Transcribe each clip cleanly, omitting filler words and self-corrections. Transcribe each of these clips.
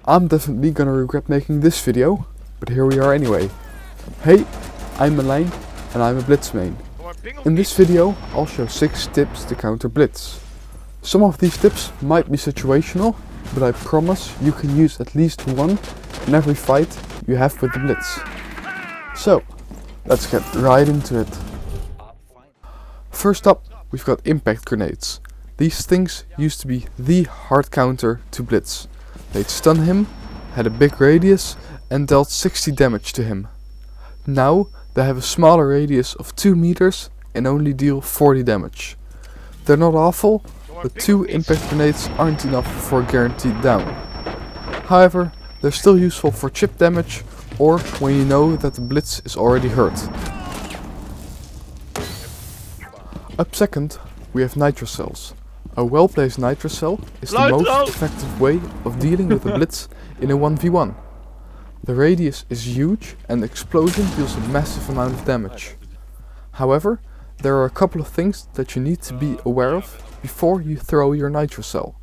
I'm definitely gonna regret making this video, but here we are anyway. Hey, I'm Marlijn and I'm a Blitz main. In this video I'll show 6 tips to counter Blitz. Some of these tips might be situational, but I promise you can use at least one in every fight you have with the Blitz. So, let's get right into it. First up, we've got impact grenades. These things used to be the hard counter to Blitz. They'd stun him, had a big radius and dealt 60 damage to him. Now they have a smaller radius of 2 meters and only deal 40 damage. They're not awful, but 2 impact grenades aren't enough for a guaranteed down. However, they're still useful for chip damage or when you know that the Blitz is already hurt. Up second, we have Nitro Cells. A well-placed Nitro Cell is the most effective way of dealing with the Blitz in a 1v1. The radius is huge and the explosion deals a massive amount of damage. However, there are a couple of things that you need to be aware of before you throw your Nitro Cell.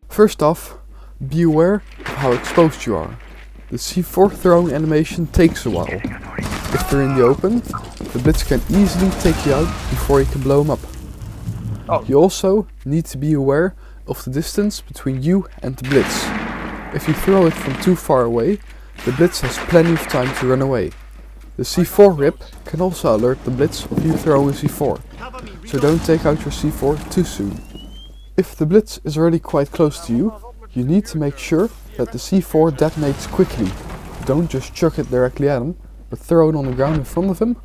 First off, be aware of how exposed you are. The C4 throwing animation takes a while. If they're in the open, the Blitz can easily take you out before you can blow him up. You also need to be aware of the distance between you and the Blitz. If you throw it from too far away, the Blitz has plenty of time to run away. The C4 rip can also alert the Blitz of you throwing a C4, so don't take out your C4 too soon. If the Blitz is already quite close to you, you need to make sure that the C4 detonates quickly. Don't just chuck it directly at him, but throw it on the ground in front of him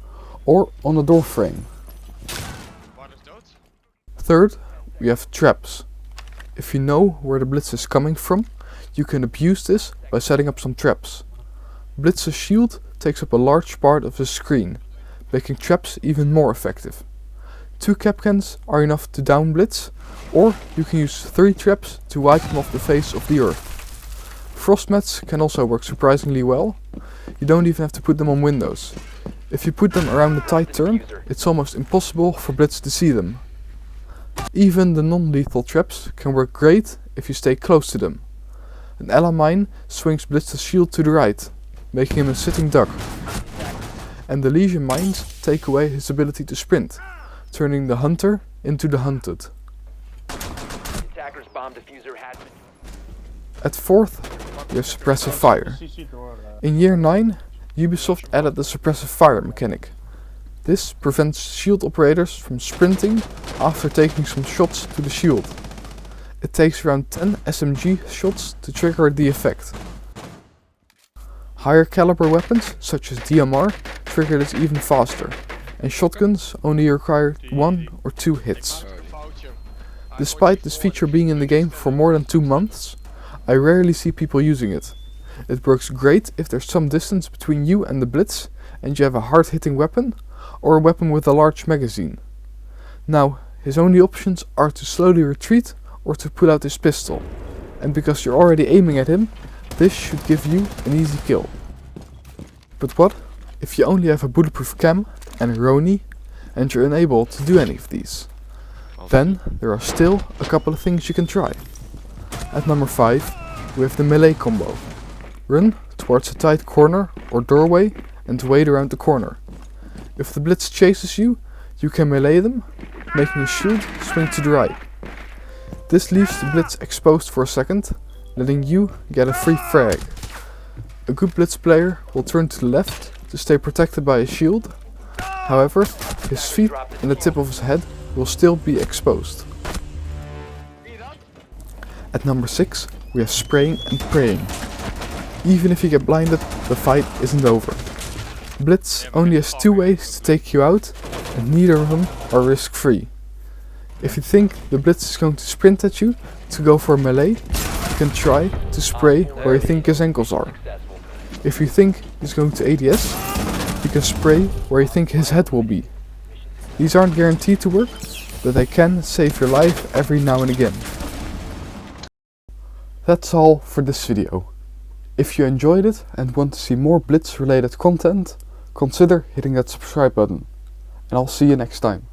or on a door frame. Third, we have traps. If you know where the Blitz is coming from, you can abuse this by setting up some traps. Blitz's shield takes up a large part of his screen, making traps even more effective. 2 Kapkans are enough to down Blitz, or you can use 3 traps to wipe him off the face of the earth. Frost mats can also work surprisingly well. You don't even have to put them on windows. If you put them around a tight turn, it's almost impossible for Blitz to see them. Even the non-lethal traps can work great if you stay close to them. An ally mine swings Blitz's shield to the right, making him a sitting duck. And the Legion mines take away his ability to sprint, turning the hunter into the hunted. At fourth, we have Suppressive Fire. In year 9, Ubisoft added the Suppressive Fire mechanic. This prevents shield operators from sprinting after taking some shots to the shield. It takes around 10 SMG shots to trigger the effect. Higher caliber weapons such as DMR trigger this even faster, and shotguns only require 1 or 2 hits. Despite this feature being in the game for more than 2 months, I rarely see people using it. It works great if there's some distance between you and the Blitz and you have a hard-hitting weapon or a weapon with a large magazine. Now, his only options are to slowly retreat or to pull out his pistol, and because you're already aiming at him, this should give you an easy kill. But what if you only have a bulletproof cam and a Roni and you're unable to do any of these? Then there are still a couple of things you can try. At number 5, we have the melee combo. Run towards a tight corner or doorway and wait around the corner. If the Blitz chases you, you can melee them, making his shield swing to the right. This leaves the Blitz exposed for a second, letting you get a free frag. A good Blitz player will turn to the left to stay protected by his shield. However, his feet and the tip of his head will still be exposed. At number 6, we have spraying and praying. Even if you get blinded, the fight isn't over. Blitz only has 2 ways to take you out, and neither of them are risk-free. If you think the Blitz is going to sprint at you to go for melee, you can try to spray where you think his ankles are. If you think he's going to ADS, you can spray where you think his head will be. These aren't guaranteed to work, but they can save your life every now and again. That's all for this video. If you enjoyed it and want to see more Blitz related content, consider hitting that subscribe button. And I'll see you next time.